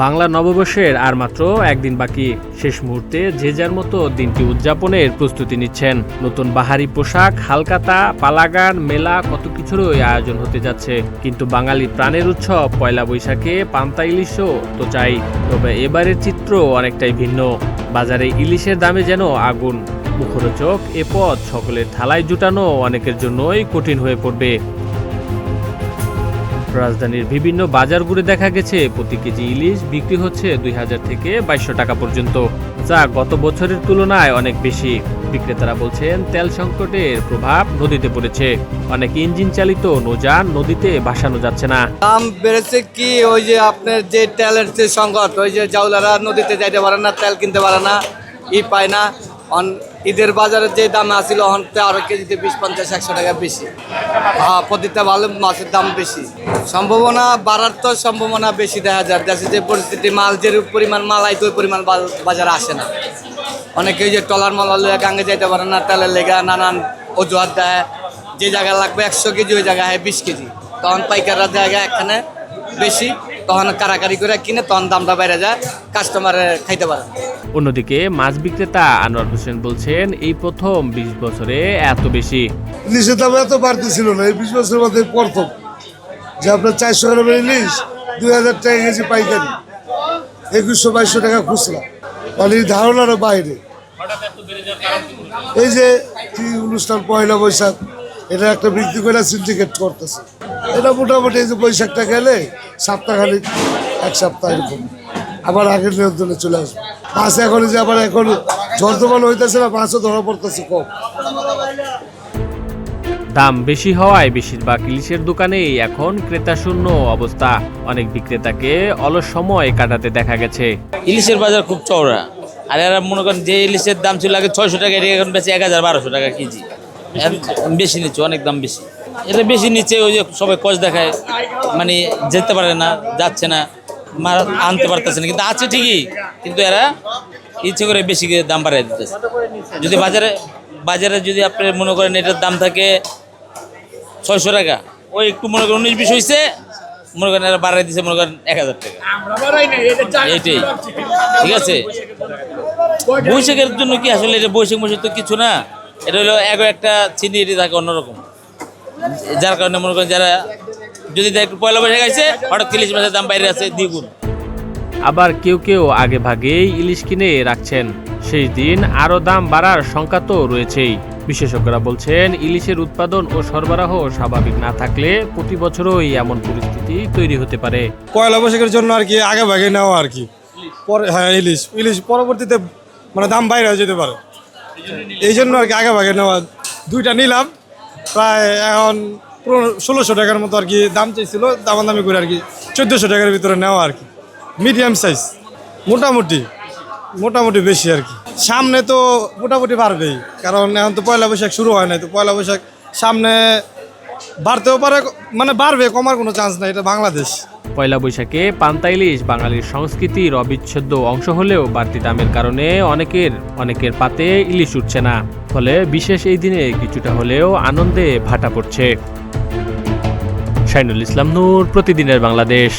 বাংলা নববর্ষের আর মাত্র একদিন বাকি। শেষ মুহূর্তে যে যার মতো দিনটি উদযাপনের প্রস্তুতি নিচ্ছেন। নতুন বাহারি পোশাক, হালখাতা, পালাগান, মেলা কত কিছুরই আয়োজন হতে যাচ্ছে। কিন্তু বাঙালি প্রাণের উৎসব পয়লা বৈশাখে পান্তা ইলিশও তো চাই। তবে এবারের চিত্র অনেকটাই ভিন্ন। বাজারে ইলিশের দামে যেন আগুন। মুখরোচক এ পদ সকলের থালায় জুটানো অনেকের জন্যই কঠিন হয়ে পড়বে। রাজধানীর বিভিন্ন বাজার ঘুরে দেখা গেছে প্রতি কেজি ইলিশ বিক্রি হচ্ছে 2000 থেকে 2200 টাকা পর্যন্ত, যা গত বছরের তুলনায় অনেক বেশি। বিক্রেতারা বলছেন তেল সংকটের প্রভাব নদীতে পড়েছে। অনেক ইঞ্জিন চালিত নৌযান নদীতে ভাসানো যাচ্ছে না। দাম বেড়েছে কি ওই যে আপনার যে তেলের যে সংকট, ওই যে জাউলারা নদীতে যাইতে পারে না, তেল কিনতে পারে না, পায় না। ঈদের বাজারে যে দাম আসছিল আরো কেজিতে 20-50-100 টাকা বেশি। প্রতিটা ভালো মাছের দাম বেশি। সম্ভাবনা বাড়ার তো সম্ভাবনা বেশি দেখা যায়। দেশে যে পরিস্থিতি, মাল যে পরিমাণ মাল আইতো ওই পরিমাণ বাজারে আসে না। অনেকে যে টলার মাল গাঙ্গে যাইতে পারে না, তেলের লেগা নানান অজুহাত দেয়। যে জায়গায় লাগবে 100 কেজি ওই জায়গায় 20 কেজি। তখন পাইকাররা জায়গায় এখানে বেশি, তখন কারাকারি করে কিনে, তখন দামটা বেড়ে যায়, কাস্টমারে খাইতে পারে। অন্যদিকে মাছ বিক্রেতা আনোয়ার হোসেন বলছেন এই প্রথম 20 বছরে এত বেশি। ইলিশের দাম এত বাড়তি ছিল না, এই 20 বছরের মধ্যে প্রথম যে আপনার 400 গ্রামের ইলিশ 2000 টাকা কেজি পাইকারি, 2100-2200 টাকা খুচরা। মানে এই ধারণারও বাইরে। এই যে কি অনুষ্ঠান পয়লা বৈশাখ, এটা একটা বৃদ্ধি করে সিন্ডিকেট করতেছে। এটা মোটামুটি এই যে বৈশাখটা গেলে সপ্তাহখানিক, এক সপ্তাহ এরকম আবার আগের নিয়ন্ত্রণে চলে আসবে। মাছ এখন যে আবার এখন ঝড় হইতেছে না, মাছও ধরা পড়তেছে কম। দাম বেশি হওয়ায় বেশিরভাগ ইলিশের দোকানেই এখন ক্রেতা শূন্য অবস্থা। অনেক বিক্রেতাকে অলস সময় কাটাতে দেখা গেছে। ইলিশের বাজার খুব চওড়া, আর এরা মনে করেন যে ইলিশের দাম ছিল আগে 600 টাকা, এটা এখন বেশি 1000-1200 টাকা কেজি। বেশি নিচ্ছে, অনেক দাম বেশি। এটা বেশি নিচ্ছে ওই যে সবাই কষ দেখায়, মানে যেতে পারে না, যাচ্ছে না, আনতে পারতেছে না। কিন্তু আছে ঠিকই, কিন্তু এরা ইচ্ছে করে বেশি দাম বাড়াই দিতেছে। যদি বাজারে যদি আপনি মনে করেন এটার দাম থাকে 600 টাকা, ওই একটু মনে করেন 19-20 হয়েছে, মনে করেন এরা বাড়াই দিচ্ছে মনে করেন 1000 টাকা। এইটাই ঠিক আছে। বৈশাখের জন্য কি আসলে এটা বৈশাখ মাসের তো কিছু না, এটা হলো একটা চিনি থাকে অন্যরকম, যার কারণে মনে করেন যারা যদি একটু পয়লা বৈশাখ আছে হঠাৎ ইলিশ মাছের দাম বাইরে আছে দ্বিগুণ। আবার কেউ কেউ আগে ভাগেই ইলিশ কিনে রাখছেন, সেই দিন আরও দাম বাড়ার শঙ্কা তো রয়েছেই। বিশেষজ্ঞরা বলছেন ইলিশের উৎপাদন ও সরবরাহ স্বাভাবিক না থাকলে প্রতি বছরই এমন পরিস্থিতি তৈরি হতে পারে। পয়লা বৈশাখের জন্য আর কি আগে ভাগে নেওয়া আর কি, পরে হ্যাঁ ইলিশ পরবর্তীতে মানে দাম বাইরে হয়ে যেতে পারে, এই জন্য আর কি আগে ভাগে নেওয়া। 2টা নিলাম, প্রায় এখন 1600 টাকার মতো আর কি দাম চাইছিল, দামাদামি করে আর কি 1400 টাকার ভিতরে নেওয়া আর কি। মিডিয়াম সাইজ, মোটামুটি বেশি আর কি। সামনে তো মোটামুটি বাড়বেই, কারণ এখন তো পয়লা বৈশাখ শুরু হয় নাই। তো পয়লা বৈশাখ সামনে বাড়তেও পারে, মানে বাড়বে, কমার কোনো চান্স নাই। এটা বাংলাদেশ। পয়লা বৈশাখে পান্তা ইলিশ বাঙালির সংস্কৃতির অবিচ্ছেদ্য অংশ হলেও বাড়তি দামের কারণে অনেকের পাতে ইলিশ উঠছে না। ফলে বিশেষ এই দিনে কিছুটা হলেও আনন্দে ভাটা পড়ছে। শাইনুল ইসলাম নূর, প্রতিদিনের বাংলাদেশ।